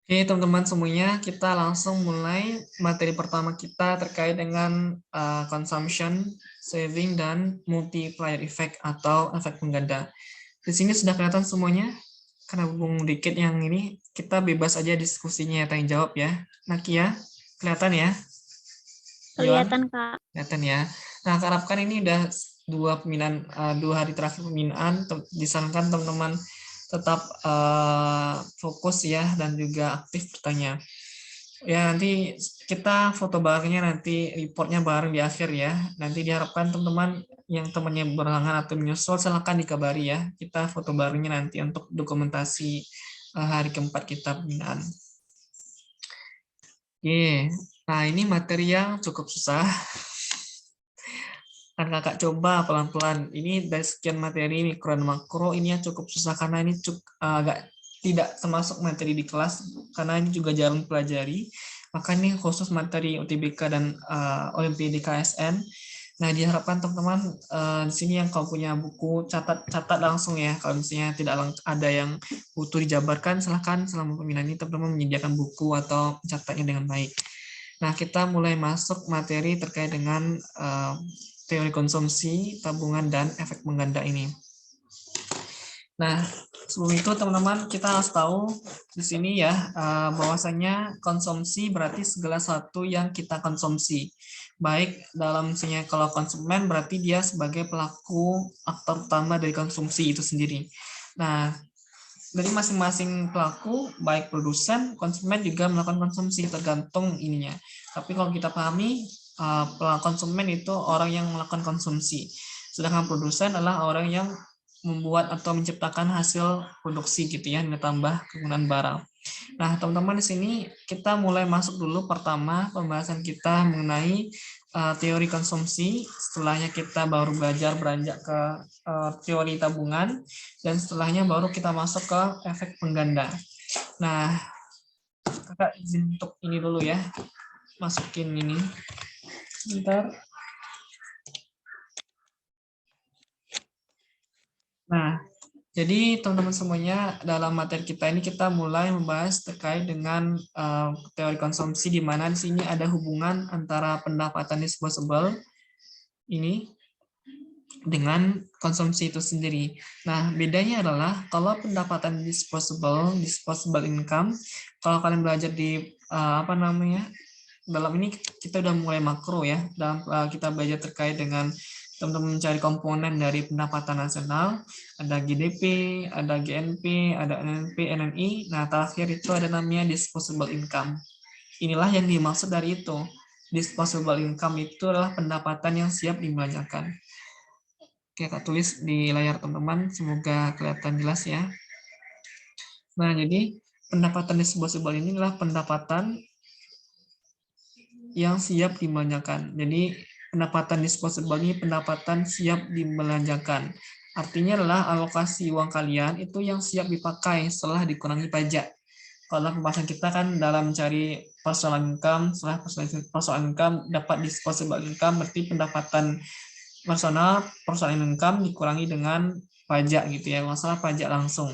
Oke, teman-teman semuanya, kita langsung mulai materi pertama kita terkait dengan consumption, saving, dan multiplier effect atau efek pengganda. Di sini sudah kelihatan semuanya? Karena hubung dikit yang ini, kita bebas aja diskusinya, tanya jawab ya. Nakia, kelihatan ya? Yon, Kelihatan, Kak. kelihatan ya. Nah, harapkan ini udah dua hari terakhir pembinaan, disarankan teman-teman tetap fokus ya dan juga aktif bertanya. Ya, nanti kita foto barengnya, nanti reportnya bareng di akhir ya. Nanti diharapkan teman-teman yang temannya berhalangan atau menyusul, silahkan dikabari ya. Kita foto barengnya nanti untuk dokumentasi hari keempat kita pembinaan. Oke, nah ini materi yang cukup susah. Kan kakak coba pelan-pelan. Ini dari sekian materi mikro dan makro, ini yang cukup susah karena ini agak tidak termasuk materi di kelas, karena ini juga jarang pelajari. Maka ini khusus materi UTBK dan Olimpiade KSN. Nah, diharapkan teman-teman di sini yang kalau punya buku, catat langsung ya. Kalau misalnya tidak ada yang butuh dijabarkan, silahkan selama pembinaan ini teman-teman menyediakan buku atau mencatatnya dengan baik. Nah, kita mulai masuk materi terkait dengan teori konsumsi, tabungan, dan efek pengganda ini. Nah, sebelum itu teman-teman kita harus tahu di sini ya bahwasanya konsumsi berarti segala sesuatu yang kita konsumsi. Baik dalam misalnya kalau konsumen berarti dia sebagai pelaku aktor utama dari konsumsi itu sendiri. Nah, dari masing-masing pelaku, baik produsen, konsumen juga melakukan konsumsi tergantung ininya. Tapi kalau kita pahami, konsumen itu orang yang melakukan konsumsi. Sedangkan produsen adalah orang yang membuat atau menciptakan hasil produksi gitu ya, nilai tambah kegunaan barang. Nah, teman-teman di sini kita mulai masuk dulu pertama pembahasan kita mengenai teori konsumsi. Setelahnya kita baru belajar beranjak ke teori tabungan dan setelahnya baru kita masuk ke efek pengganda. Nah, kakak izin untuk ini dulu ya, masukin ini. Sebentar. Nah, jadi teman-teman semuanya dalam materi kita ini kita mulai membahas terkait dengan teori konsumsi di mana di sini ada hubungan antara pendapatan disposable ini dengan konsumsi itu sendiri. Nah, bedanya adalah kalau pendapatan disposable income, kalau kalian belajar di apa namanya? Dalam ini kita udah mulai makro ya, dalam kita belajar terkait dengan teman-teman mencari komponen dari pendapatan nasional, ada GDP, ada GNP, ada NNP, NNI. Nah, terakhir itu ada namanya disposable income. Inilah yang dimaksud dari itu. Disposable income itu adalah pendapatan yang siap dibelanjakan. Oke, Kak tulis di layar teman-teman, semoga kelihatan jelas ya. Nah, jadi pendapatan disposable ini adalah pendapatan yang siap dibelanjakan. Jadi pendapatan disposable ini pendapatan siap dibelanjakan. Artinya adalah alokasi uang kalian itu yang siap dipakai setelah dikurangi pajak. Kalau pembahasan kita kan dalam mencari personal income, setelah personal income dapat disposable income, berarti pendapatan personal income dikurangi dengan pajak gitu ya, masalah pajak langsung.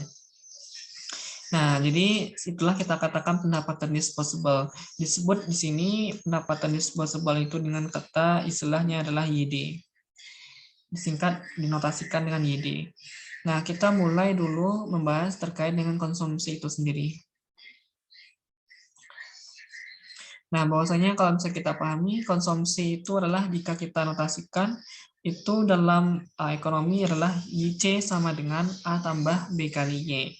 Nah, jadi itulah kita katakan pendapatan disposable. Disebut di sini pendapatan disposable itu dengan kata istilahnya adalah YD. Disingkat dinotasikan dengan YD. Nah, kita mulai dulu membahas terkait dengan konsumsi itu sendiri. Nah, bahwasanya kalau misalnya kita pahami, konsumsi itu adalah jika kita notasikan, itu dalam ekonomi adalah YC sama dengan A tambah B kali Y.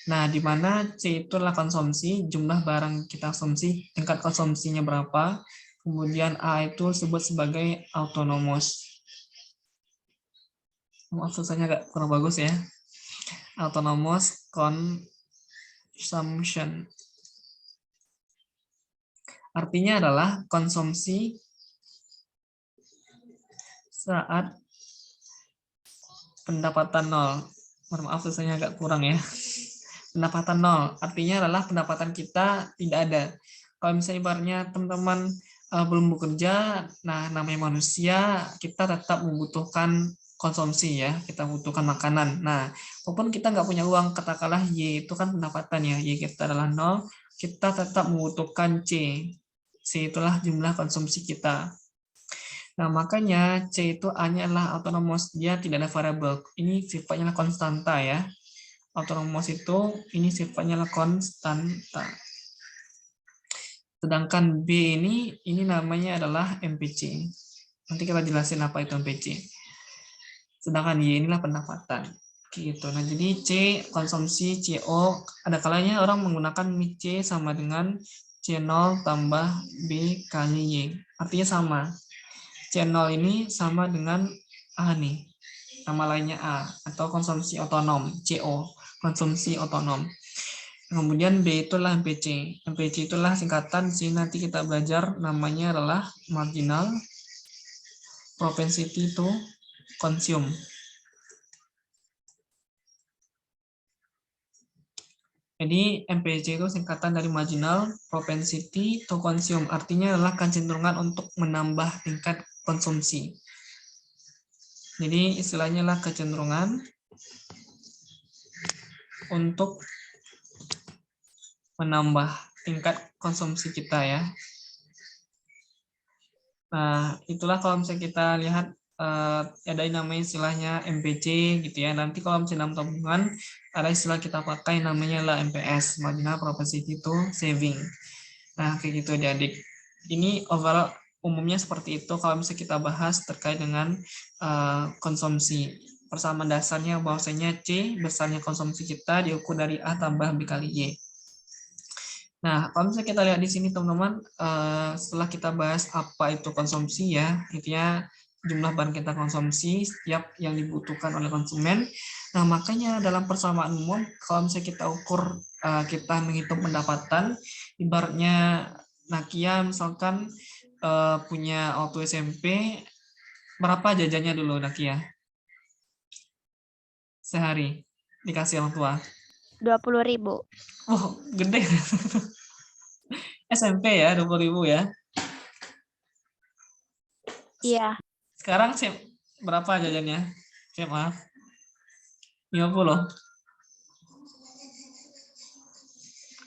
Nah, di mana C itu adalah konsumsi, jumlah barang kita konsumsi, tingkat konsumsinya berapa, kemudian A itu disebut sebagai autonomous. Maaf, susahnya agak kurang bagus ya. Autonomous consumption. Artinya adalah konsumsi saat pendapatan nol. Maaf, susahnya agak kurang ya. Pendapatan nol, artinya adalah pendapatan kita tidak ada. Kalau misalnya ibaratnya teman-teman belum bekerja, nah namanya manusia, kita tetap membutuhkan konsumsi ya, kita butuhkan makanan. Nah, walaupun kita nggak punya uang, katakanlah Y itu kan pendapatan ya, Y kita adalah 0, kita tetap membutuhkan C. C itulah jumlah konsumsi kita. Nah, makanya C itu A-nya adalah autonomous, dia tidak ada variabel. Ini sifatnya adalah konstanta ya. Autonomous itu ini sifatnya adalah konstanta. Sedangkan B ini namanya adalah MPC. Nanti kita jelasin apa itu MPC. Sedangkan Y inilah pendapatan. Gitu. Nah, jadi C konsumsi CO, ada kalanya orang menggunakan C sama dengan C0 tambah B kali Y. Artinya sama. C0 ini sama dengan A nih. Nama lainnya A atau konsumsi otonom, CO, konsumsi otonom. Kemudian B itulah MPC. MPC itulah singkatan, sini nanti kita belajar namanya adalah marginal propensity to consume. Jadi MPC itu singkatan dari marginal propensity to consume, artinya adalah kecenderungan untuk menambah tingkat konsumsi. Jadi istilahnya adalah kecenderungan untuk menambah tingkat konsumsi kita ya. Nah, itulah kalau misalnya kita lihat ada yang namanya istilahnya MPC gitu ya. Nanti kalau misalnya dalam tabungan ada istilah kita pakai namanya lah MPS, marginal propensity to saving. Nah, kayak gitu adik-adik. Ini overall umumnya seperti itu kalau misalnya kita bahas terkait dengan konsumsi. Persamaan dasarnya bahwasanya C besarnya konsumsi kita diukur dari A tambah B kali Y. Nah, kalau misalnya kita lihat di sini teman-teman, setelah kita bahas apa itu konsumsi ya, intinya jumlah barang kita konsumsi setiap yang dibutuhkan oleh konsumen. Nah, makanya dalam persamaan umum, kalau misalnya kita ukur, kita menghitung pendapatan, ibaratnya Nakia misalkan punya waktu SMP, berapa jajannya dulu Nakia? Sehari dikasih orang tua? 20.000. Oh, gede. SMP ya, 20.000 ya. Iya. Sekarang berapa jajannya? SMA? 50?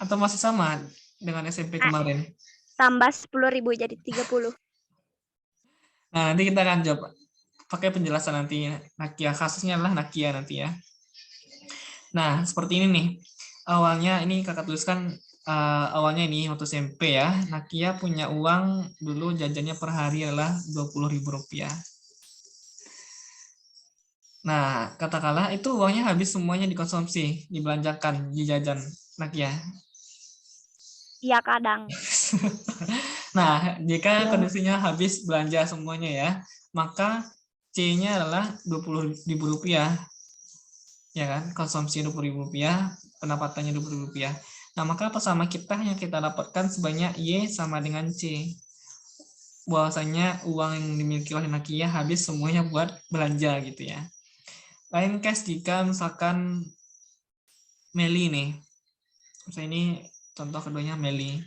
Atau masih sama dengan SMP kemarin? Tambah 10.000 jadi 30. Nah, nanti kita akan jawab pakai penjelasan nanti. Nakia, kasusnya adalah Nakia nanti ya. Nah, seperti ini nih. Awalnya ini kakak tuliskan awalnya ini waktu SMP ya. Nakia punya uang dulu jajannya per hari adalah Rp20.000. Nah, katakanlah itu uangnya habis semuanya dikonsumsi, dibelanjakan, dijajan, Nakia. Iya, kadang. Nah, jika kondisinya habis belanja semuanya ya, maka C-nya adalah Rp20.000. Ya kan? Konsumsi Rp20.000, pendapatannya Rp20.000. Nah, maka sama kita yang kita dapatkan sebanyak Y sama dengan C. Bahwasanya uang yang dimiliki oleh Nakia habis semuanya buat belanja gitu ya. Lain case jika misalkan Meli nih. Misalnya ini contoh keduanya Meli.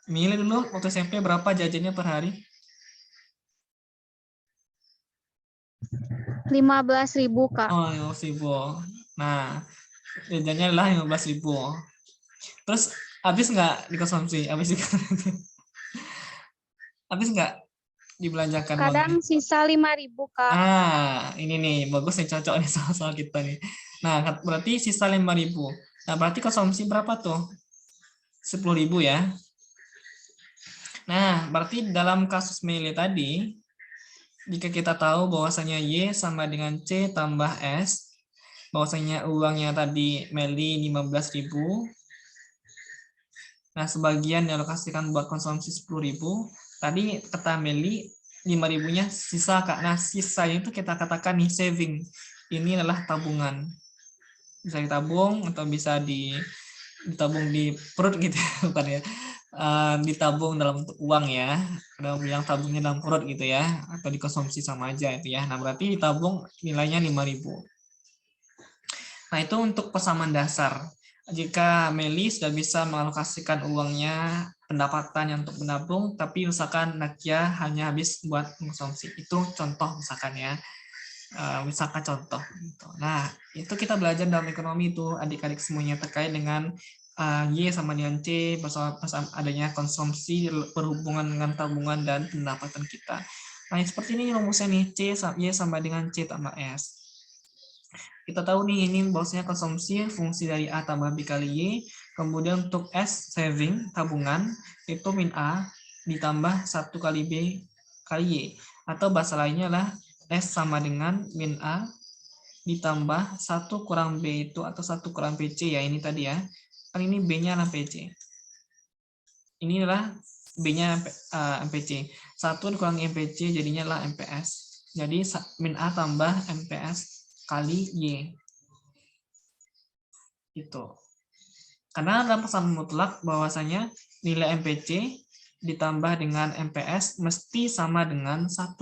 Meli dulu waktu SMP berapa jajannya per hari? 15.000, Kak. Oh, 15.000. Nah, jajannya adalah 15.000. Terus habis nggak dikonsumsi? Habis nggak dibelanjakan Kadang uangnya? sisa 5.000, Kak. Ah, ini nih bagus nih, cocok nih soal kita nih. Nah, berarti sisa 5.000. Nah, berarti konsumsi berapa tuh? 10.000 ya. Nah, berarti dalam kasus Meli tadi, jika kita tahu bahwasanya Y sama dengan C tambah S, bahwasanya uangnya tadi Meli 15.000, nah sebagian dialokasikan buat konsumsi 10.000, tadi kata Meli 5.000-nya sisa Kak. Nah, sisanya itu kita katakan nih saving. Ini adalah tabungan. Bisa ditabung atau bisa ditabung di perut gitu ya, bukan ya. Ditabung dalam uang ya. Ada yang tabungnya dalam perut gitu ya, atau dikonsumsi sama aja itu ya. Nah, berarti ditabung nilainya 5.000. Nah, itu untuk persamaan dasar. Jika Meli sudah bisa mengalokasikan uangnya, pendapatannya untuk menabung, tapi misalkan Nakia hanya habis buat konsumsi. Itu contoh misalkan ya. misalkan contoh. Gitu. Nah, itu kita belajar dalam ekonomi itu adik-adik semuanya terkait dengan Y sama dengan C bersama adanya konsumsi berhubungan dengan tabungan dan pendapatan kita. Nah, seperti ini rumusnya nih, Y sama dengan C tambah S. Kita tahu nih ini bahwasanya konsumsi fungsi dari A tambah B kali Y, kemudian untuk S saving tabungan itu min A ditambah 1 kali B kali Y, atau bahasa lainnya lah S sama dengan min A ditambah 1 kurang B itu atau 1 kurang PC ya, ini tadi ya. Kan ini B-nya adalah PC. Ini adalah B-nya MPC. 1 dikurangi MPC jadinya adalah MPS. Jadi min A tambah MPS kali Y. Gitu. Karena dalam persamaan mutlak bahwasanya nilai MPC ditambah dengan MPS mesti sama dengan 1.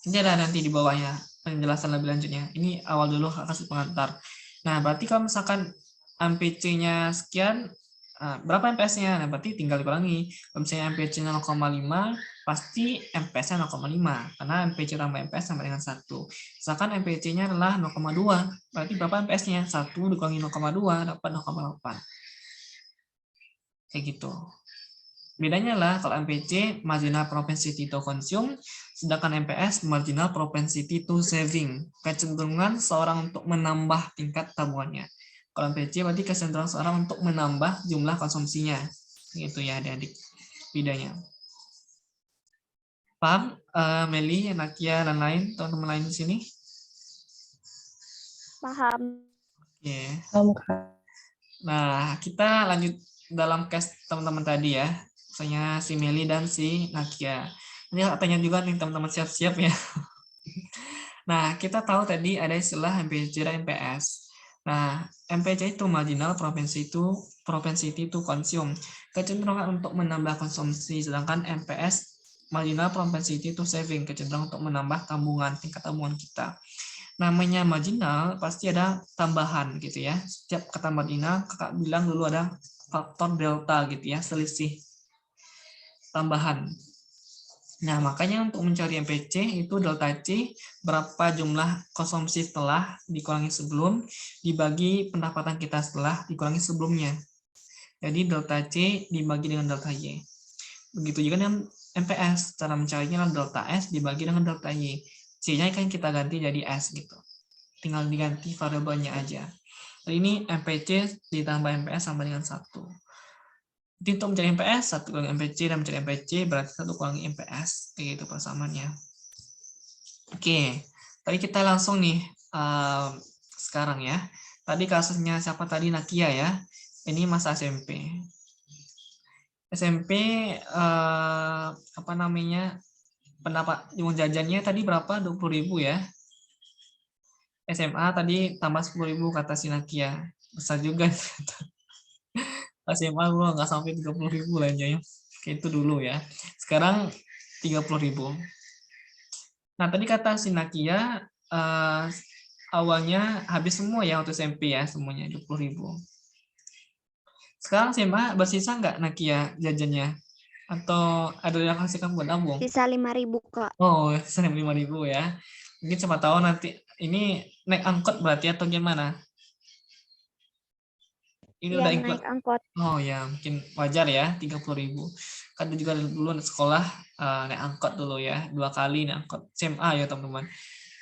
Ini ada nanti di bawahnya penjelasan lebih lanjutnya. Ini awal dulu kasih pengantar. Nah, berarti kalau misalkan MPC-nya sekian, berapa MPS-nya? Nah, berarti tinggal dikurangi. Kalau misalnya MPC-nya 0,5, pasti MPS-nya 0,5. Karena MPC tambah MPS sama dengan 1. Misalkan MPC-nya adalah 0,2. Berarti berapa MPS-nya? 1 dikurangi 0,2, dapat 0,8. Kayak gitu. Bedanya lah kalau MPC marginal propensity to consume, sedangkan MPS marginal propensity to saving, kecenderungan seorang untuk menambah tingkat tabungannya. Kalau MPC berarti kecenderungan seorang untuk menambah jumlah konsumsinya. Gitu ya adik-adik bedanya. Paham Meli, Nakia, dan lain teman-teman lain di sini? Paham. Oke. Paham, Kak. Nah, kita lanjut dalam case teman-teman tadi ya. Misalnya si Meli dan si Nakia. Ini tanya juga nih teman-teman siap-siap ya. Nah, kita tahu tadi ada istilah MPC dan MPS. Nah, MPC itu marginal propensity to consume, kecenderungan untuk menambah konsumsi, sedangkan MPS marginal propensity to saving, kecenderungan untuk menambah tingkat tabungan kita. Namanya marginal pasti ada tambahan gitu ya. Setiap kata marginal kakak bilang dulu ada faktor delta gitu ya, selisih tambahan. Nah, makanya untuk mencari MPC itu delta C berapa jumlah konsumsi setelah dikurangi sebelum dibagi pendapatan kita setelah dikurangi sebelumnya. Jadi delta C dibagi dengan delta Y. Begitu juga dengan MPS, cara mencarinya adalah delta S dibagi dengan delta Y. C-nya kan kita ganti jadi S gitu. Tinggal diganti variabelnya aja. Jadi ini MPC ditambah MPS sama dengan 1. Jadi untuk mencari MPS, 1 kurangi MPC, dan mencari MPC berarti 1 kurangi MPS. Kayak gitu persamaannya. Oke, tadi kita langsung nih, sekarang ya. Tadi kasusnya siapa tadi? Nakia ya. Ini masa SMP. SMP, apa namanya, pendapat uang jajannya tadi berapa? 20.000 ya. SMA tadi tambah 10.000 kata si Nakia. Besar juga. SMA gue nggak sampai 30.000 belanjanya. Kayak itu dulu ya. Sekarang 30.000. Nah, tadi kata si Nakia awalnya habis semua ya waktu SMP ya, semuanya 20.000. Sekarang SMA bersisa nggak Nakia jajannya? Atau ada yang kasihkan buat nabung? Sisa 5.000, Kak. Oh, sisa 5.000 ya. Mungkin siapa tahu nanti ini naik angkot berarti atau gimana? Ini udah Iya, naik angkot. Oh ya, mungkin wajar ya 30.000. Kan juga dulu sekolah naik angkot dulu ya, 2 kali naik angkot SMA ya teman-teman.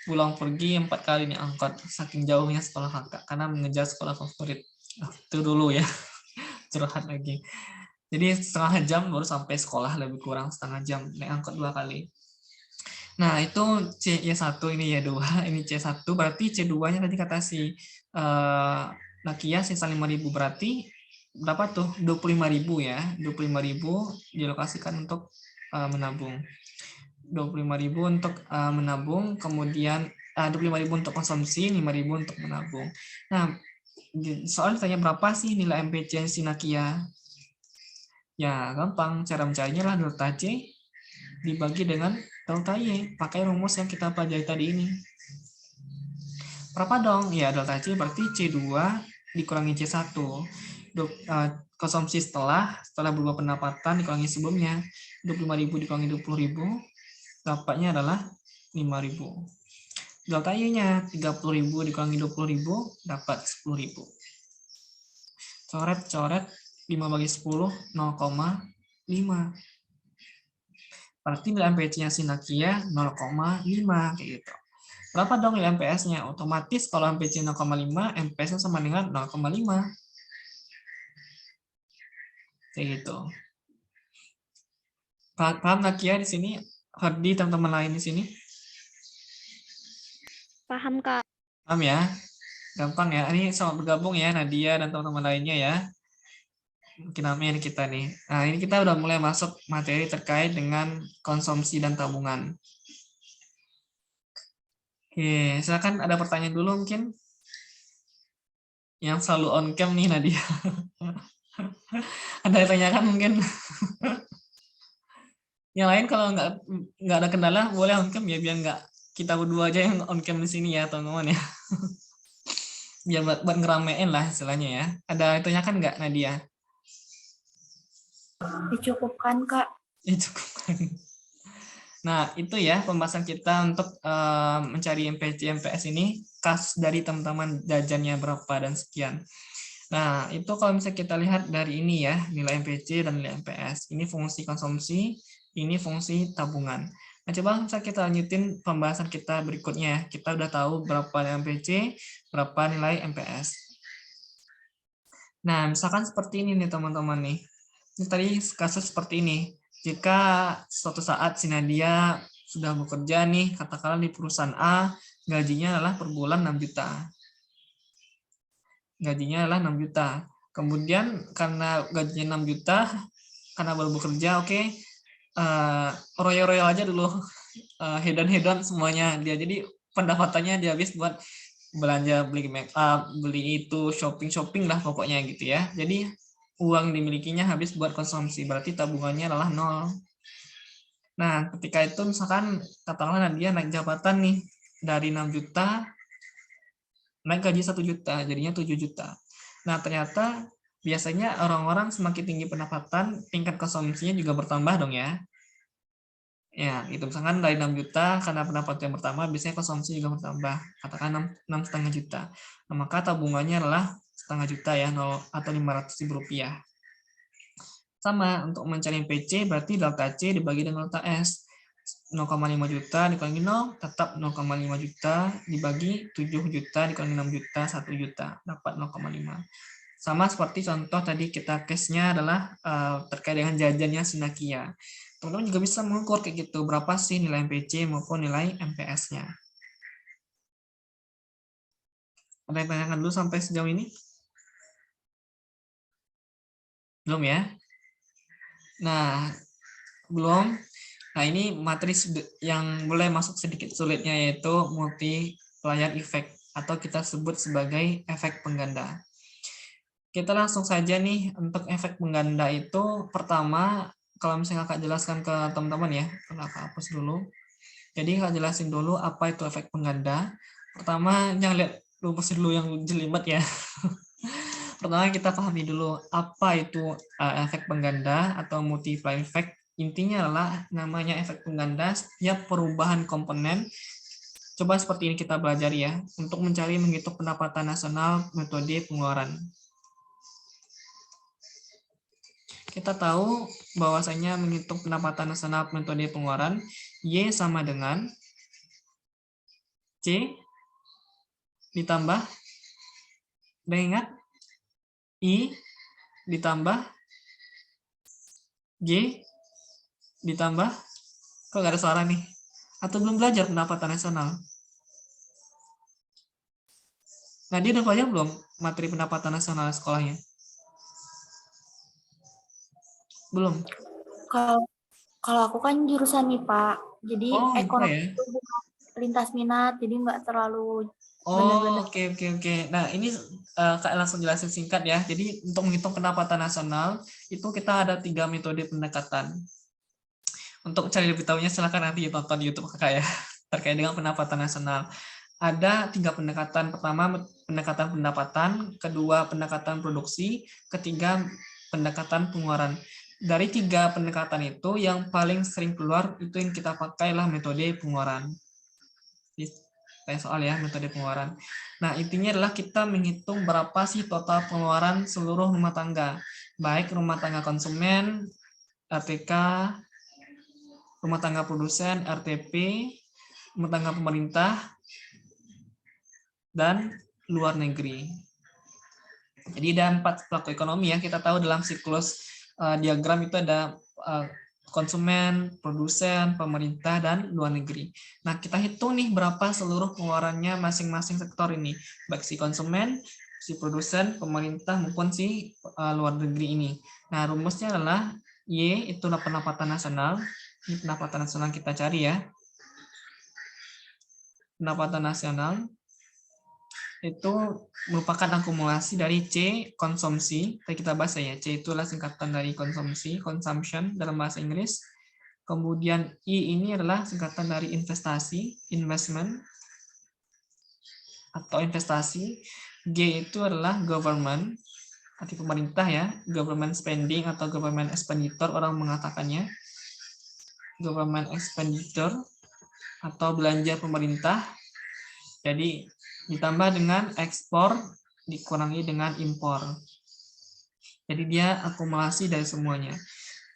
Pulang pergi 4 kali naik angkot, saking jauhnya sekolah kakak karena mengejar sekolah favorit. Itu dulu ya, curhat lagi. Jadi setengah jam baru sampai sekolah, lebih kurang setengah jam naik angkot 2 kali. Nah itu C1 ini Y2, ini C1 berarti C2-nya tadi kata si Nakia sisa 5.000 berarti berapa tuh? 25.000 ya. 25.000 dilokasikan untuk menabung. 25.000 untuk menabung, kemudian 25.000 untuk konsumsi, 5.000 untuk menabung. Nah, soal ditanya berapa sih nilai MPC si Nakia? Ya, gampang. Cara mencarinya lah delta C dibagi dengan delta Y. Pakai rumus yang kita pelajari tadi ini. Berapa dong? Ya, delta C berarti C2 dikurangi C1. Konsumsi setelah berubah pendapatan dikurangi sebelumnya. 25.000 dikurangi 20.000. dapatnya adalah 5.000. Delta Y-nya 30.000 dikurangi 20.000 dapat 10.000. Coret-coret 5 bagi 10 0,5. Berarti nilai MPC-nya Sinakia 0,5 kayak gitu. Berapa dong nilai MPS-nya? Otomatis kalau MPC 0,5, MPS-nya sama dengan 0,5. Kayak gitu. Paham Nakia di sini? Hardi, teman-teman lain di sini? Paham, Kak. Paham ya? Gampang ya. Ini sama bergabung ya Nadia dan teman-teman lainnya ya. Mungkin amin kita nih. Nah, ini kita udah mulai masuk materi terkait dengan konsumsi dan tabungan. Oke, silakan ada pertanyaan dulu mungkin. Yang selalu on cam nih Nadia. Ada yang tanyakan mungkin. Yang lain kalau nggak ada kendala boleh on cam ya, biar nggak kita berdua aja yang on cam di sini ya teman-teman ya. Biar buat ngeramein lah istilahnya ya. Ada yang tanyakan nggak Nadia? Dicukupkan, Kak. Ya cukup kan. Nah, itu ya pembahasan kita untuk mencari MPC MPS ini, kas dari teman-teman jajannya berapa dan sekian. Nah, itu kalau misalnya kita lihat dari ini ya, nilai MPC dan nilai MPS. Ini fungsi konsumsi, ini fungsi tabungan. Nah, coba misalnya kita lanjutin pembahasan kita berikutnya. Kita udah tahu berapa nilai MPC, berapa nilai MPS. Nah, misalkan seperti ini nih teman-teman nih. Ini tadi kasus seperti ini. Jika suatu saat si Nadia sudah bekerja nih, katakanlah di perusahaan A, gajinya adalah per bulan 6 juta. Gajinya adalah 6 juta. Kemudian karena gajinya 6 juta, karena baru bekerja, oke, royal-royal aja dulu, hedon-hedon semuanya dia. Jadi pendapatannya dia habis buat belanja, beli make up, beli itu, shopping-shopping lah pokoknya gitu ya. Jadi uang dimilikinya habis buat konsumsi, berarti tabungannya adalah 0. Nah, ketika itu misalkan katakanlah dia naik jabatan nih dari 6 juta naik gaji 1 juta, jadinya 7 juta. Nah, ternyata biasanya orang-orang semakin tinggi pendapatan, tingkat konsumsinya juga bertambah dong ya. Ya, itu misalkan dari 6 juta karena pendapatan yang pertama biasanya konsumsi juga bertambah. Katakan 6,5 juta. Nah, maka tabungannya adalah setengah juta ya, 0 atau 500.000 rupiah. Sama, untuk mencari PC berarti delta C dibagi dengan delta S. 0,5 juta dikurangi 0, tetap 0,5 juta dibagi 7 juta dikurangi 6 juta, 1 juta, dapat 0,5. Sama seperti contoh tadi kita case-nya adalah terkait dengan jajannya Sinakia. Teman-teman juga bisa mengukur kayak gitu, berapa sih nilai MPC maupun nilai MPS-nya. Ada yang tanyakan dulu sampai sejauh ini? Belum ya? Nah, belum. Nah, ini materi yang boleh masuk sedikit sulitnya yaitu multiplier effect atau kita sebut sebagai efek pengganda. Kita langsung saja nih untuk efek pengganda itu pertama kalau misalnya Kak jelaskan ke teman-teman ya, Kak hapus dulu. Jadi Kak jelasin dulu apa itu efek pengganda. Pertama jangan lihat dulu yang jelimet ya. Pertama kita pahami dulu apa itu efek pengganda atau multiplier effect. Intinya adalah namanya efek pengganda setiap perubahan komponen. Coba seperti ini kita belajar ya, untuk mencari menghitung pendapatan nasional metode pengeluaran. Kita tahu bahwasanya menghitung pendapatan nasional metode pengeluaran, Y sama dengan C ditambah, udah ingat? I ditambah G ditambah, kok nggak ada suara nih? Atau belum belajar pendapatan nasional? Nah, dia udah belajar belum materi pendapatan nasional sekolahnya? Belum? Kalau aku kan jurusan MIPA, jadi Oh, ekonomi ya. itu bukan lintas minat, jadi nggak terlalu Oh, benar-benar. oke. Nah, ini Kak langsung jelasin singkat ya. Jadi, untuk menghitung pendapatan nasional, itu kita ada 3 metode pendekatan. Untuk cari lebih tahunya, silahkan nanti tonton di YouTube Kakak ya, terkait dengan pendapatan nasional. Ada 3 pendekatan. Pertama, pendekatan pendapatan. Kedua, pendekatan produksi. Ketiga, pendekatan pengeluaran. dari 3 pendekatan itu yang paling sering keluar itu yang kita pakai lah metode pengeluaran. Kayak soal ya, metode pengeluaran. Nah, intinya adalah kita menghitung berapa sih total pengeluaran seluruh rumah tangga. Baik rumah tangga konsumen, RTK, rumah tangga produsen, RTP, rumah tangga pemerintah, dan luar negeri. Jadi ada 4 pelaku ekonomi ya. Kita tahu dalam siklus diagram itu ada konsumen, produsen, pemerintah, dan luar negeri. Nah, kita hitung nih berapa seluruh pengeluarannya masing-masing sektor ini. Baik si konsumen, si produsen, pemerintah, maupun si luar negeri ini. Nah, rumusnya adalah Y, itu pendapatan nasional. Ini pendapatan nasional kita cari ya. Pendapatan nasional itu merupakan akumulasi dari C, konsumsi. Kita bahas ya, C itulah singkatan dari konsumsi, consumption dalam bahasa Inggris. Kemudian I ini adalah singkatan dari investasi, investment, atau investasi. G itu adalah government, arti pemerintah ya, government spending atau government expenditure, orang mengatakannya. Government expenditure, atau belanja pemerintah. Jadi ditambah dengan ekspor dikurangi dengan impor. Jadi dia akumulasi dari semuanya.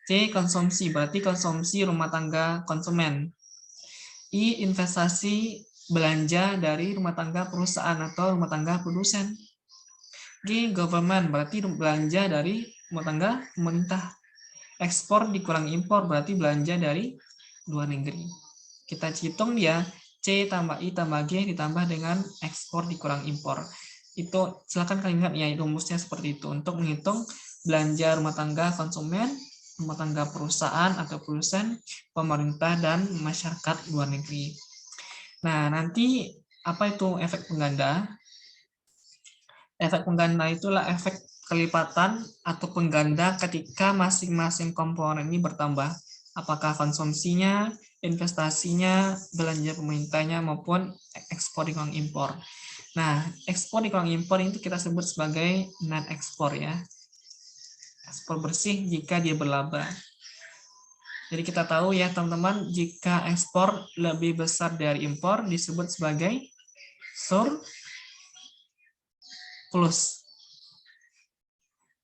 C, konsumsi, berarti konsumsi rumah tangga konsumen. I, investasi belanja dari rumah tangga perusahaan atau rumah tangga produsen. G, government, berarti belanja dari rumah tangga pemerintah. Ekspor dikurangi impor, berarti belanja dari luar negeri. Kita hitung dia, C tambah I tambah G ditambah dengan ekspor dikurang impor. Itu silakan kalian ingat ya, rumusnya seperti itu untuk menghitung belanja rumah tangga konsumen, rumah tangga perusahaan atau produsen, pemerintah, dan masyarakat luar negeri. Nah, nanti apa itu efek pengganda? Efek pengganda itulah efek kelipatan atau pengganda ketika masing-masing komponen ini bertambah. Apakah konsumsinya, investasinya, belanja pemerintahnya, maupun ekspor dikurangi impor. Nah, ekspor dikurangi impor itu kita sebut sebagai net ekspor ya. Ekspor bersih jika dia berlaba. Jadi kita tahu ya teman-teman, jika ekspor lebih besar dari impor disebut sebagai surplus.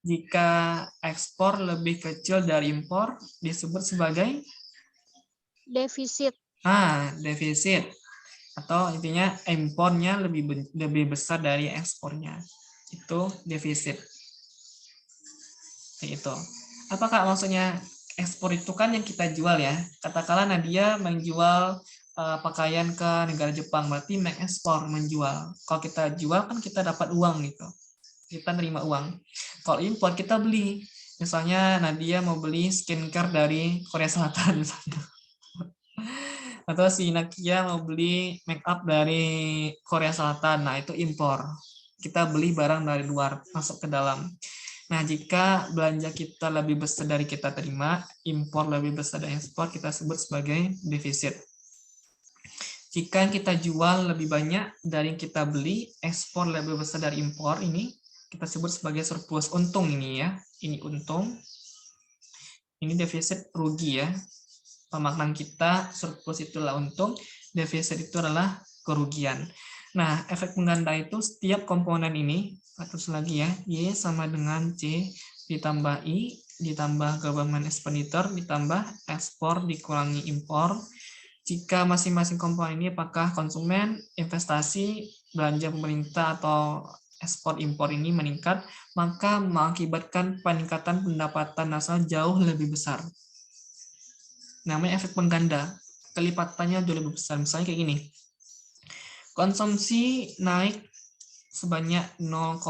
Jika ekspor lebih kecil dari impor disebut sebagai Defisit. Defisit. Atau intinya impornya lebih besar dari ekspornya. Itu defisit. Itu. Apa Kak maksudnya ekspor itu kan yang kita jual ya. Katakanlah Nadia menjual pakaian ke negara Jepang, berarti mengekspor, menjual. Kalau kita jual kan kita dapat uang gitu. Kita nerima uang. Kalau impor kita beli. Misalnya Nadia mau beli skincare dari Korea Selatan misalnya. Atau si Nakia mau beli make up dari Korea Selatan. Nah, itu impor. Kita beli barang dari luar masuk ke dalam. Nah, jika belanja kita lebih besar dari kita terima, impor lebih besar dari ekspor, kita sebut sebagai defisit. Jika kita jual lebih banyak dari yang kita beli, ekspor lebih besar dari impor, ini kita sebut sebagai surplus. Untung ini ya. Ini untung. Ini defisit rugi ya. Pemaknaan kita surplus itulah untung, defisit itu adalah kerugian. Nah, efek pengganda itu setiap komponen ini, terus lagi ya, Y sama dengan C ditambah I, ditambah government expenditure, ditambah ekspor dikurangi impor. Jika masing-masing komponen ini apakah konsumen, investasi, belanja pemerintah, atau ekspor impor ini meningkat, maka mengakibatkan peningkatan pendapatan nasional jauh lebih besar. Namanya efek pengganda, kelipatannya jauh lebih besar. Misalnya kayak gini, konsumsi naik sebanyak 0,2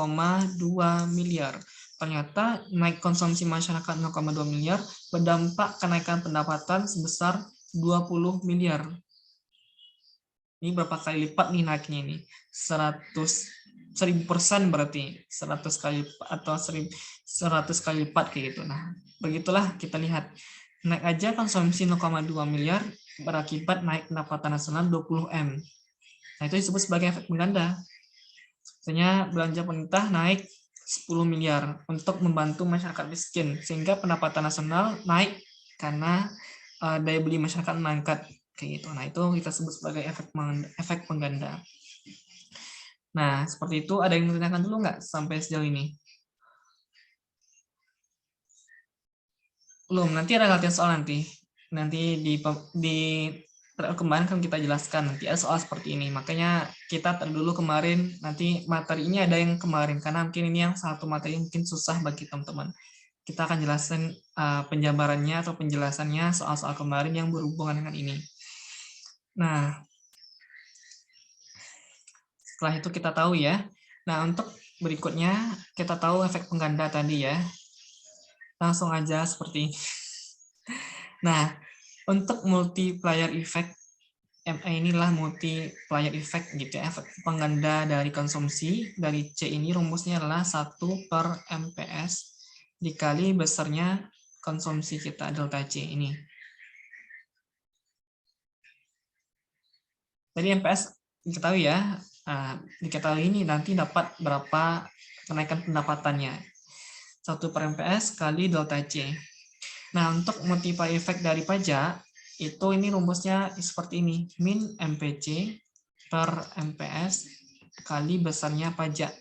miliar. Ternyata naik konsumsi masyarakat 0,2 miliar berdampak kenaikan pendapatan sebesar 20 miliar. Ini berapa kali lipat nih naiknya ini? 1000% berarti 100 kali atau 100 kali lipat kayak gitu. Nah, begitulah kita lihat. Naik aja konsumsi 0,2 miliar berakibat naik pendapatan nasional 20 M. Nah, itu disebut sebagai efek pengganda. Misalnya belanja pemerintah naik 10 miliar untuk membantu masyarakat miskin, sehingga pendapatan nasional naik karena daya beli masyarakat meningkat kayak gitu. Nah, itu kita sebut sebagai efek pengganda. Nah, seperti itu. Ada yang ditanyakan dulu nggak sampai sejauh ini? Belum, nanti ada latihan soal nanti. Nanti di kemarin kan kita jelaskan nanti ada soal seperti ini. Makanya kita dulu kemarin, nanti materi ini ada yang kemarin karena mungkin ini yang satu materi mungkin susah bagi teman-teman. Kita akan jelasin penjabarannya atau penjelasannya soal-soal kemarin yang berhubungan dengan ini. Nah, setelah itu kita tahu ya. Nah, untuk berikutnya kita tahu efek pengganda tadi ya. Langsung aja seperti ini. Nah, untuk multiplier effect, MA inilah multiplier effect gitu ya, efek pengganda dari konsumsi. Dari C ini rumusnya adalah 1/MPS dikali besarnya konsumsi kita, delta C ini. Jadi MPS diketahui ya, diketahui ini nanti dapat berapa kenaikan pendapatannya. 1/MPS kali delta C. Nah, untuk multiplier effect dari pajak, itu ini rumusnya seperti ini. Min MPC per MPS kali besarnya pajak.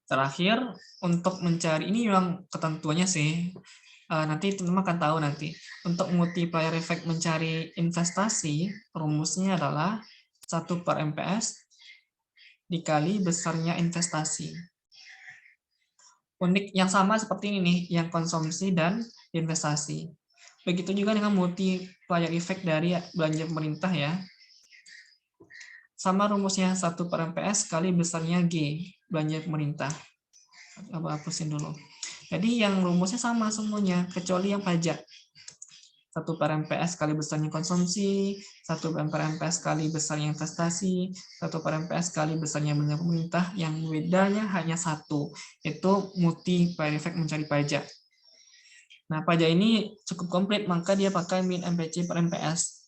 Terakhir, untuk mencari, ini memang ketentuannya sih, nanti teman-teman akan tahu nanti. Untuk multiplier effect mencari investasi, rumusnya adalah 1/MPS dikali besarnya investasi. Unik yang sama seperti ini nih, yang konsumsi dan investasi. Begitu juga dengan multiplier effect dari belanja pemerintah ya. Sama rumusnya 1/MPS kali besarnya G, belanja pemerintah. Coba hapusin dulu. Jadi yang rumusnya sama semuanya, kecuali yang pajak. 1/MPS kali besarnya konsumsi, 1/MPS kali besarnya investasi, 1/MPS kali besarnya belanja pemerintah, yang bedanya hanya satu, yaitu multiplier effect mencari pajak. Nah, pajak ini cukup komplit, maka dia pakai min MPC per MPS.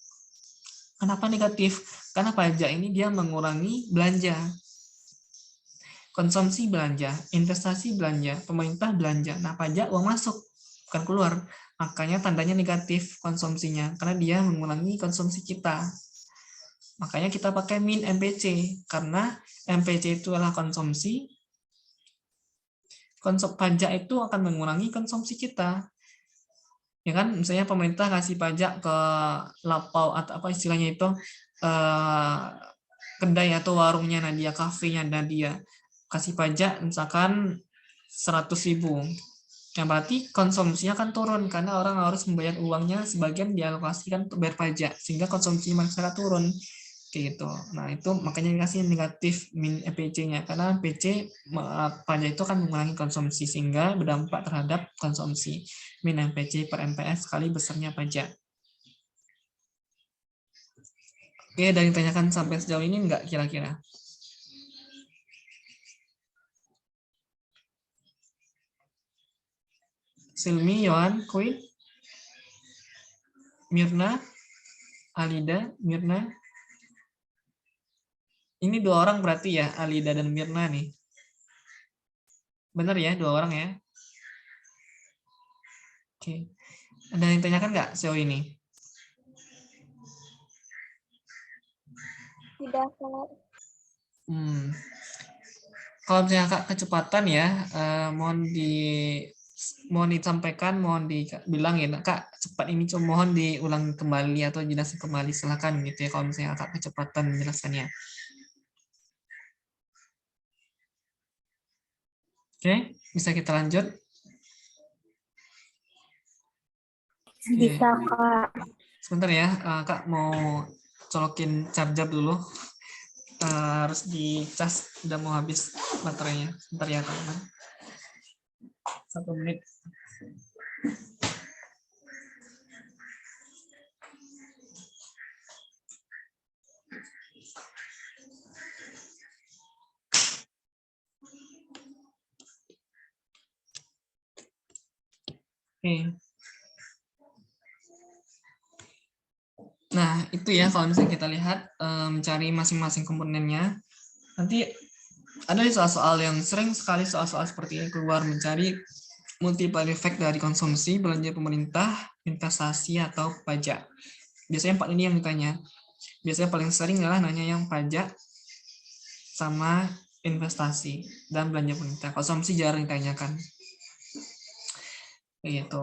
Kenapa negatif? Karena pajak ini dia mengurangi belanja. Konsumsi belanja, investasi belanja, pemerintah belanja. Nah, pajak uang masuk, bukan keluar. Makanya tandanya negatif konsumsinya, karena dia mengurangi konsumsi kita. Makanya kita pakai min MPC, karena MPC itu adalah konsumsi, pajak itu akan mengurangi konsumsi kita. Ya kan, misalnya pemerintah kasih pajak ke lapau atau apa istilahnya itu, kedai atau warungnya Nadia, kafenya Nadia, kasih pajak misalkan 100.000. Yang berarti konsumsinya akan turun karena orang harus membayar uangnya sebagian dialokasikan untuk bayar pajak sehingga konsumsi masyarakat turun kayak gitu. Nah, itu makanya dikasih negatif min EPC-nya karena PC pajak itu akan mengurangi konsumsi sehingga berdampak terhadap konsumsi. Min MPC per MPS kali besarnya pajak. Oke, dari ditanyakan sampai sejauh ini enggak kira-kira? Silmi, Yohan, Queen, Mirna, Alida, Mirna. Ini 2 orang berarti ya, Alida dan Mirna nih. Benar ya, 2 orang ya? Oke. Ada yang tanyakan nggak sejauh ini? Tidak, Kak. Kalau misalnya Kak kecepatan ya, mohon disampaikan, mohon dibilang ya, Kak cepat ini mohon diulang kembali atau jelaskan kembali, silakan gitu ya kalau misalnya Kak kecepatan menjelaskannya. Oke, bisa kita lanjut? Bisa, Kak. Sebentar ya, Kak mau colokin charger dulu. Harus dicas, udah mau habis baterainya. Sebentar ya teman-teman. 1 menit. Oke. Nah, itu ya kalau misalnya kita lihat mencari masing-masing komponennya. Nanti Ada nih soal-soal yang sering sekali soal-soal seperti ini keluar, mencari multiplier effect dari konsumsi, belanja pemerintah, investasi, atau pajak. Biasanya 4 ini yang ditanya. Biasanya paling sering adalah nanya yang pajak sama investasi dan belanja pemerintah. Konsumsi jarang ditanyakan. Kayak gitu.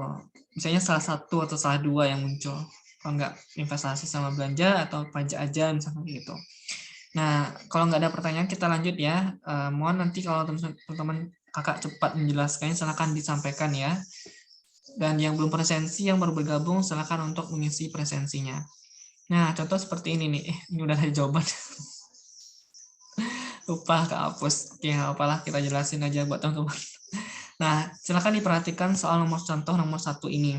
Misalnya salah satu atau salah dua yang muncul. Kalau nggak investasi sama belanja atau pajak aja misalnya gitu. Nah, kalau nggak ada pertanyaan kita lanjut ya. Mohon nanti kalau teman-teman kakak cepat menjelaskannya silakan disampaikan ya. Dan yang belum presensi, yang baru bergabung silakan untuk mengisi presensinya. Nah, contoh seperti ini nih. Ini udah ada jawaban. Lupa kehapus. Oke, nggak apalah, kita jelasin aja buat teman-teman. Nah, silakan diperhatikan soal contoh nomor 1 ini.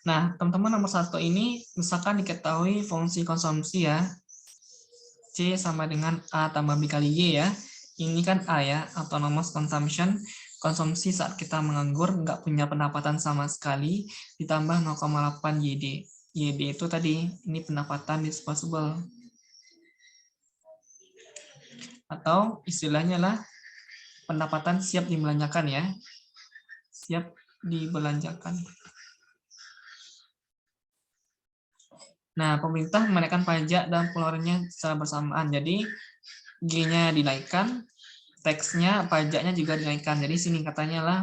Nah, teman-teman nomor 1 ini misalkan diketahui fungsi konsumsi ya. C sama dengan A tambah B kali Y ya. Ini kan A ya, autonomous consumption, konsumsi saat kita menganggur, nggak punya pendapatan sama sekali, ditambah 0,8 YD. YD itu tadi, ini pendapatan disposable. Atau istilahnya lah, pendapatan siap dibelanjakan ya. Siap dibelanjakan. Nah, pemerintah menaikkan pajak dan pengeluarannya secara bersamaan. Jadi, G-nya dinaikkan, teksnya, pajaknya juga dinaikkan. Jadi sini katanya lah,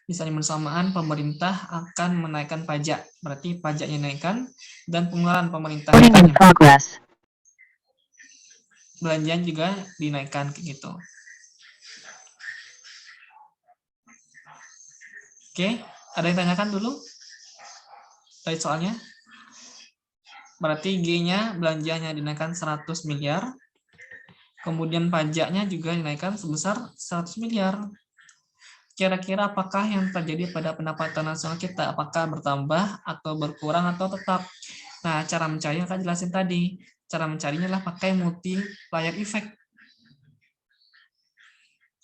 misalnya bersamaan pemerintah akan menaikkan pajak. Berarti pajaknya dinaikkan dan pengeluaran pemerintah belanjaan juga dinaikkan gitu. Oke, ada yang tanyakan dulu dari soalnya? Berarti G-nya belanjanya dinaikkan 100 miliar. Kemudian pajaknya juga dinaikkan sebesar 100 miliar. Kira-kira apakah yang terjadi pada pendapatan nasional kita? Apakah bertambah atau berkurang atau tetap? Nah, cara mencarinya akan jelasin tadi. Cara mencarinya adalah pakai multiplier effect.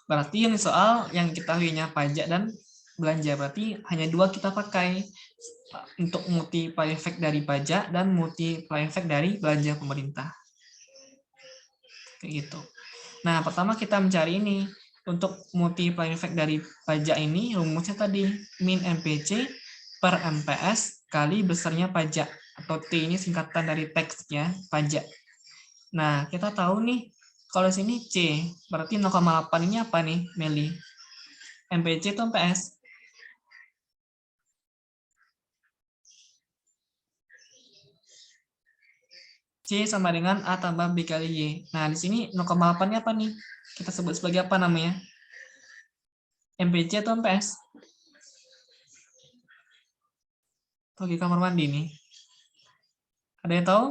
Berarti yang soal yang kita tahuinya pajak dan belanja. Berarti hanya dua kita pakai untuk multiplier effect dari pajak dan multiplier effect dari belanja pemerintah. Kayak gitu. Nah, pertama kita mencari ini. Untuk multiplier effect dari pajak ini, rumusnya tadi, min MPC per MPS kali besarnya pajak. Atau T ini singkatan dari tax ya, pajak. Nah, kita tahu nih, kalau sini C, berarti 0,8 ini apa nih, Meli? MPC atau MPS? C sama dengan A tambah B kali Y. Nah, di sini 0,8 ini apa nih? Kita sebut sebagai apa namanya? MPC atau MPS? Pergi kamar mandi nih. Ada yang tahu?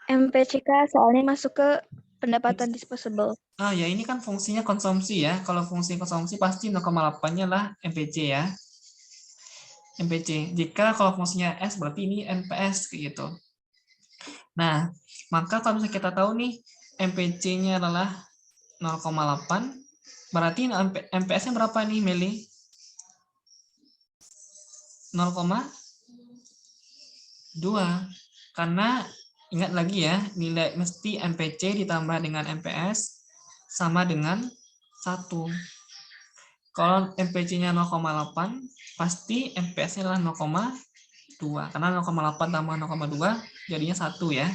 MPCK soalnya masuk ke pendapatan disposable. Ah ya, ini kan fungsinya konsumsi ya. Kalau fungsi konsumsi pasti 0,8-nya lah MPC ya. MPC. Jika kalau fungsinya S berarti ini MPS kayak gitu. Nah, maka kalau misalnya kita tahu nih MPC-nya adalah 0,8, berarti MPS-nya berapa nih, Meli? 0,2. Karena ingat lagi ya, nilai mesti MPC ditambah dengan MPS sama dengan 1. Kalau MPC-nya 0,8, pasti MPS-nya adalah 0,2. Karena 0,8 tambah 0,2 jadinya 1 ya.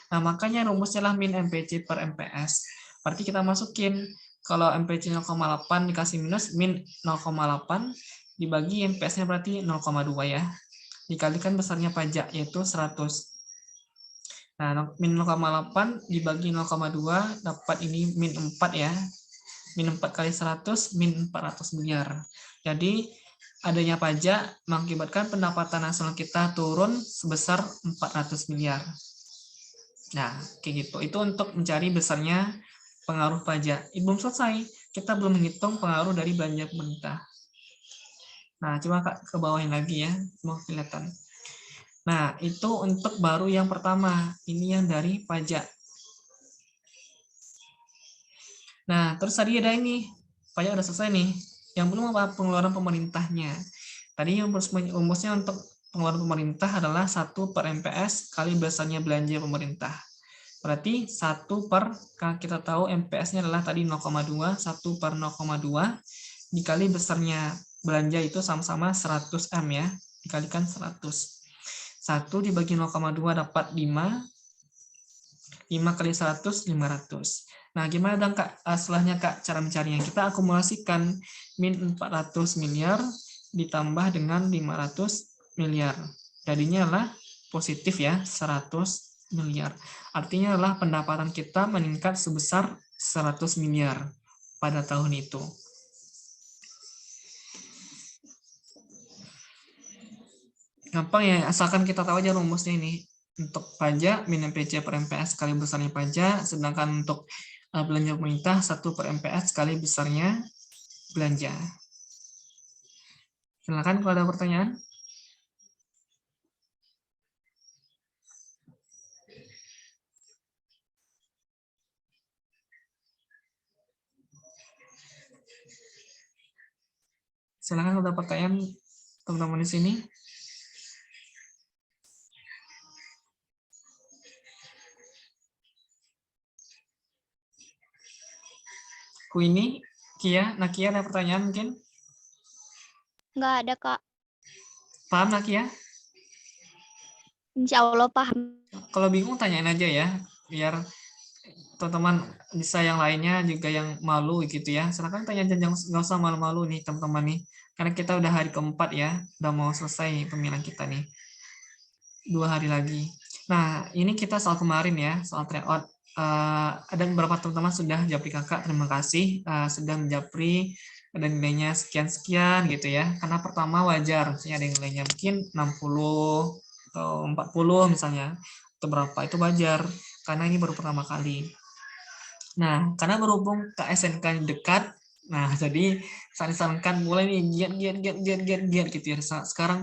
Nah, makanya rumusnya lah min MPC per MPS. Berarti kita masukin, kalau MPC 0,8 dikasih minus, min 0,8 dibagi MPS-nya berarti 0,2 ya. Dikalikan besarnya pajak, yaitu 100. Nah, min 0,8 dibagi 0,2 dapat ini min 4 ya. Min 4 kali 100, min 400 miliar. Jadi, adanya pajak mengakibatkan pendapatan nasional kita turun sebesar 400 miliar. Nah, kayak gitu. Itu untuk mencari besarnya pengaruh pajak. Belum selesai. Kita belum menghitung pengaruh dari belanja pemerintah. Nah, coba Kak ke bawahnya lagi ya. Mau kelihatan. Nah, itu untuk baru yang pertama. Ini yang dari pajak. Nah, terus tadi ada ini. Pajak udah selesai nih. Yang belum apa pengeluaran pemerintahnya. Tadi yang rumusnya untuk pengeluaran pemerintah adalah 1 per MPS kali besarnya belanja pemerintah. Berarti 1 per, karena kita tahu MPS-nya adalah tadi 0,2, 1 per 0,2, dikali besarnya belanja itu sama-sama 100 M ya, dikalikan 100. 1 dibagi 0,2 dapat 5, 5 kali 100, 500. Nah, gimana dong Kak, setelahnya Kak, cara mencarinya? Kita akumulasikan min 400 miliar ditambah dengan 500 miliar. Jadinya adalah positif ya, 100 miliar. Artinya adalah pendapatan kita meningkat sebesar 100 miliar pada tahun itu. Gampang ya, asalkan kita tahu aja rumusnya ini. Untuk pajak, min MPC per MPS kali besarnya pajak, sedangkan untuk belanja pemerintah 1 per MPS kali besarnya belanja. Silakan kalau ada pertanyaan. Silakan kalau ada pertanyaan teman-teman di sini. Queenie, Kia, Nakia ada pertanyaan mungkin? Nggak ada, Kak. Paham Nakia? Insya Allah paham. Kalau bingung tanyain aja ya, biar teman-teman bisa yang lainnya juga yang malu gitu ya. Silakan tanya aja, nggak usah malu-malu nih teman-teman nih. Karena kita udah hari keempat ya, udah mau selesai pemilihan kita nih. 2 hari lagi. Nah, ini kita soal kemarin ya, soal tryout. Ada beberapa teman-teman sudah japri kakak, terima kasih sudah menjapri, ada nilainya sekian-sekian gitu ya. Karena pertama wajar, misalnya ada yang nilainya mungkin 60 atau 40 misalnya, atau berapa, itu wajar. Karena ini baru pertama kali. Nah, karena berhubung KSNK dekat, nah jadi saya disarankan mulai nih giat gitu ya. Sekarang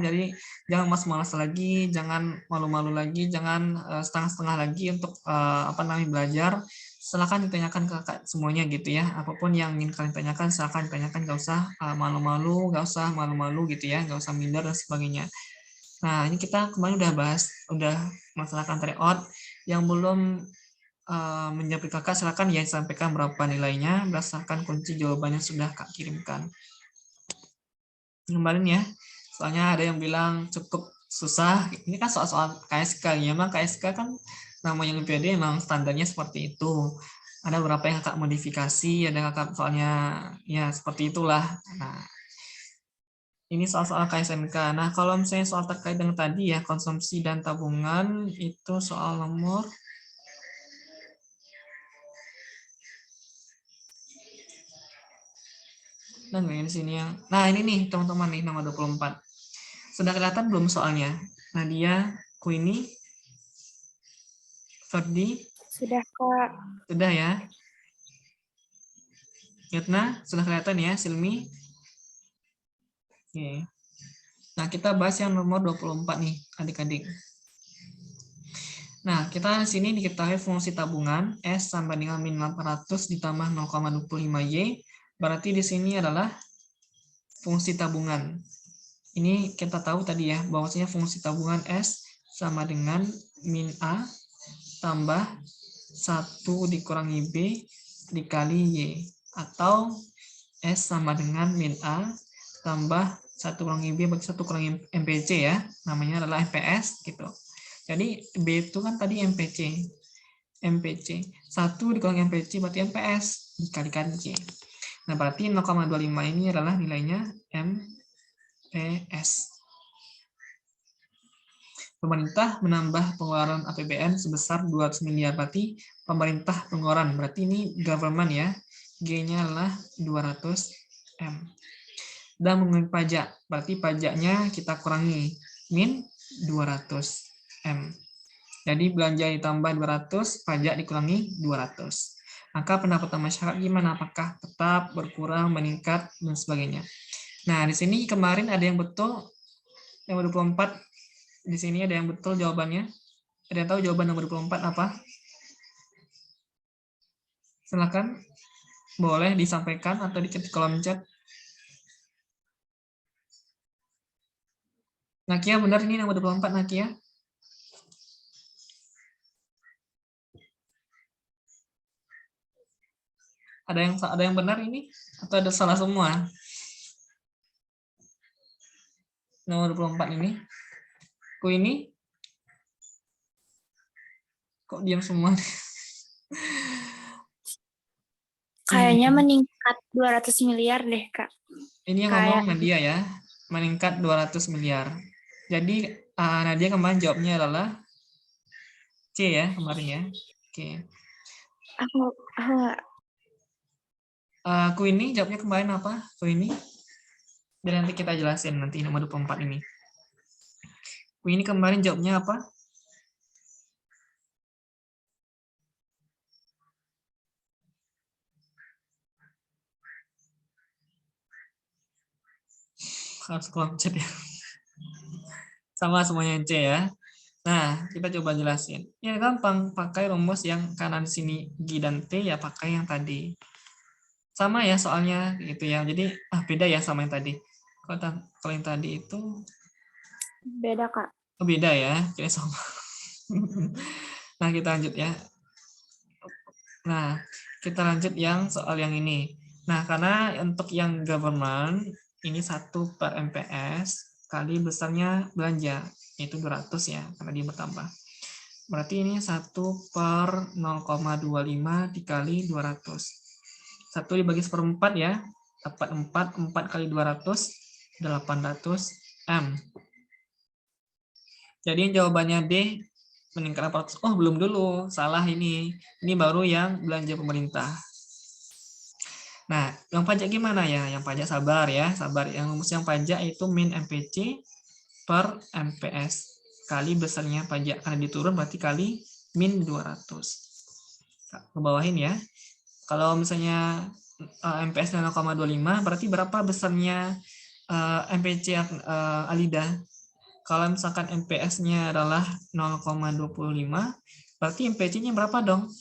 jadi jangan malas lagi, jangan malu-malu lagi, jangan setengah-setengah lagi untuk apa namanya belajar. Silakan ditanyakan ke kakak semuanya gitu ya. Apapun yang ingin kalian tanyakan, silakan ditanyakan, nggak usah malu-malu, nggak usah malu-malu gitu ya, nggak usah minder dan sebagainya. Nah, ini kita kemarin udah bahas, udah masalah tryout. Yang belum menjawab kakak, silakan ya sampaikan berapa nilainya berdasarkan kunci jawabannya sudah kak kirimkan. Kembali ya, soalnya ada yang bilang cukup susah. Ini kan soal-soal KSK ya, emang KSK kan namanya Olimpiade memang standarnya seperti itu. Ada beberapa yang kakak modifikasi, ada kakak soalnya ya seperti itulah. Nah, ini soal-soal KSNK. Nah, kalau misalnya soal terkait dengan tadi ya, konsumsi dan tabungan, itu soal nomor dan di sini yang, nah ini nih teman-teman nih nomor 24. Sudah kelihatan belum soalnya? Nadia, Queenie, Ferdi, Sudah, Kak. sudah ya? Yatna, sudah kelihatan ya? Silmi? Oke. Nah, kita bahas yang nomor 24 nih, adik-adik. Nah, kita di sini diketahui fungsi tabungan S sama dengan min 800 ditambah 0,25Y. Berarti di sini adalah fungsi tabungan. Ini kita tahu tadi ya, bahwasanya fungsi tabungan S sama dengan min A tambah 1 dikurangi B dikali Y. Atau S sama dengan min A tambah 1 kurangi B bagi 1 kurangi MPC ya. Namanya adalah MPS gitu. Jadi B itu kan tadi MPC. MPC. 1 dikurangi MPC berarti MPS dikalikan Y. Nah, berarti 0,25 ini adalah nilainya MPS. Pemerintah menambah pengeluaran APBN sebesar 200 miliar. Berarti pemerintah pengeluaran. Berarti ini government ya. G-nya adalah 200 M. Dan mengenai pajak. Berarti pajaknya kita kurangi. Min 200 M. Jadi belanja ditambah 200, pajak dikurangi 200. Maka pendapatan masyarakat gimana? Apakah tetap, berkurang, meningkat, dan sebagainya. Nah, di sini kemarin ada yang betul, yang 24, di sini ada yang betul jawabannya. Ada yang tahu jawaban nomor 24 apa? Silakan, boleh disampaikan atau diketik kolom chat. Nakia, benar ini nomor 24 Nakia? Ada yang benar ini atau ada salah semua? Nomor 24 ini. Ini kok diam semua? Kayaknya meningkat 200 miliar deh, Kak. Ini yang ngomong Nadia ya, meningkat 200 miliar. Jadi Nadia kemarin jawabnya adalah C ya kemarin ya. Oke. Aku ini jawabnya kemarin apa? Aku ini. Dan nanti kita jelasin nanti nomor 24 ini. Aku ini kemarin jawabnya apa? Harus chat ya. Sama semuanya C ya. Nah, kita coba jelasin. Ya gampang, pakai rumus yang kanan sini G dan T ya pakai yang tadi. Sama ya soalnya gitu ya. Jadi beda ya sama yang tadi. Kalau yang tadi itu Beda, Kak. beda ya, kira sama. Nah, kita lanjut ya. Nah, kita lanjut yang soal yang ini. Nah, karena untuk yang government ini 1/MPS kali besarnya belanja, itu 200 ya, karena dia bertambah. Berarti ini 1/0,25 dikali 200. 1 dibagi 1/4 ya, dapat 4 kali 200, 800 M. Jadi jawabannya D, meningkat 400. Oh, belum dulu, salah ini. Ini baru yang belanja pemerintah. Nah, yang pajak gimana ya? Yang pajak sabar ya, sabar. Yang rumus yang pajak itu min MPC per MPS. Kali besarnya pajak. Karena diturun berarti kali min 200. Ke bawahin ya. Kalau misalnya MPS 0,25, berarti berapa besarnya MPC Alida? Kalau misalkan MPS-nya adalah 0,25, berarti MPC-nya berapa dong,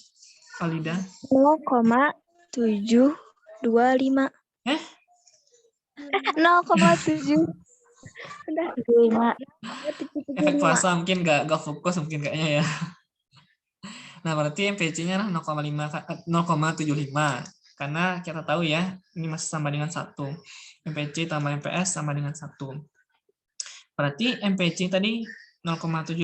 Alida? 0,725. 0,7. Udah 5. Efek puasa mungkin nggak fokus mungkin kayaknya ya. Nah, berarti MPC-nya adalah 0,75. Karena kita tahu ya, ini masih sama dengan 1. MPC tambah MPS sama dengan 1. Berarti MPC tadi 0,75.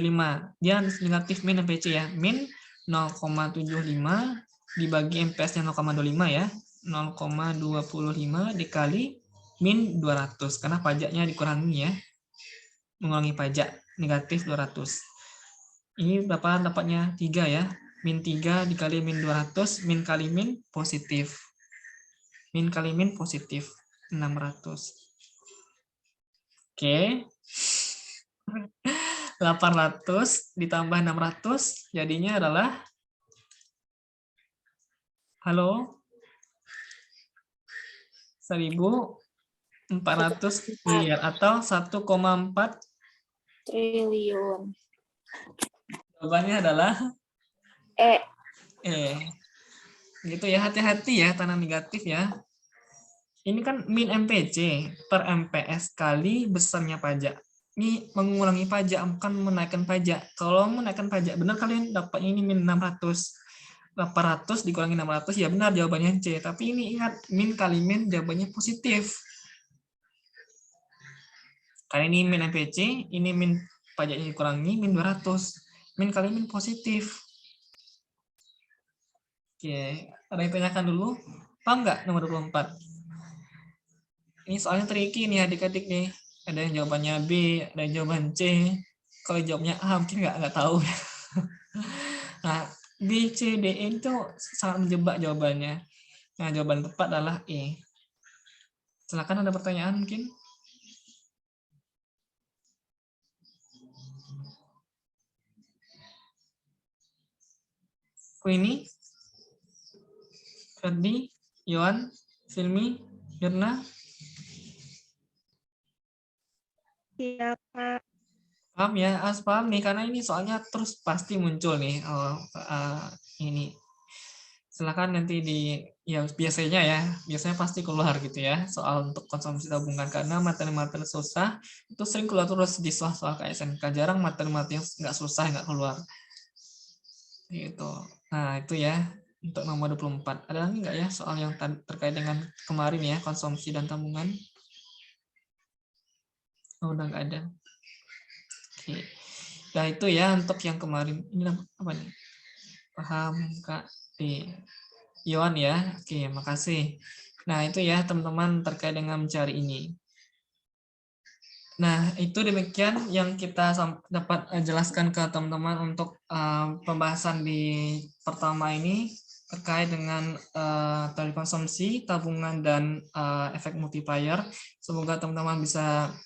Dia negatif min MPC ya. Min 0,75 dibagi MPS-nya 0,25 ya. 0,25 dikali min 200. Karena pajaknya dikurangi ya. Mengurangi pajak. Negatif 200. Ini berapa dapatnya? 3 ya. Min 3 dikali min 200. Min kali min positif. Min kali min positif. 600. Oke. 800 ditambah 600 jadinya adalah halo 1.400 miliar atau 1,4 triliun. Jawabannya adalah E. Gitu ya, hati-hati ya tanah negatif ya. Ini kan min MPC per MPS kali besarnya pajak. Ini mengurangi pajak, bukan menaikkan pajak. Kalau menaikkan pajak, benar kalian dapatnya ini min 600. 800 dikurangi 600, ya benar jawabannya C. Tapi ini ingat, min kali min jawabannya positif. Karena ini min MPC, ini min pajaknya dikurangi, min 200. Min kali min positif. Oke, ada yang tanyakan dulu? Paham nggak nomor 24? Ini soalnya tricky nih adik-adik nih. Ada yang jawabannya B, ada yang jawaban C. Kalau jawabnya A mungkin nggak tahu. Nah, B, C, D, E itu sangat menjebak jawabannya. Nah, jawaban tepat adalah E. Silakan ada pertanyaan mungkin? Ini, Ferdi, Yohan, Silmi, Mirna. Iya, Kak. Paham ya, harus paham nih karena ini soalnya terus pasti muncul nih. Ini silakan nanti ya biasanya pasti keluar gitu ya soal untuk konsumsi tabungan karena materi-materi susah itu sering keluar terus di soal KSNK, jarang materi-materi yang nggak susah nggak keluar gitu. Nah itu ya untuk nomor 24. Ada lagi nggak ya soal yang terkait dengan kemarin ya, konsumsi dan tabungan? Oh, udah nggak ada. Oke. Nah, itu ya untuk yang kemarin. Ini apa nih? Paham, Kak D. Yohan ya. Oke, makasih. Nah, itu ya teman-teman terkait dengan mencari ini. Nah, itu demikian yang kita dapat jelaskan ke teman-teman untuk pembahasan di pertama ini terkait dengan teori konsumsi, tabungan, dan efek multiplier. Semoga teman-teman bisa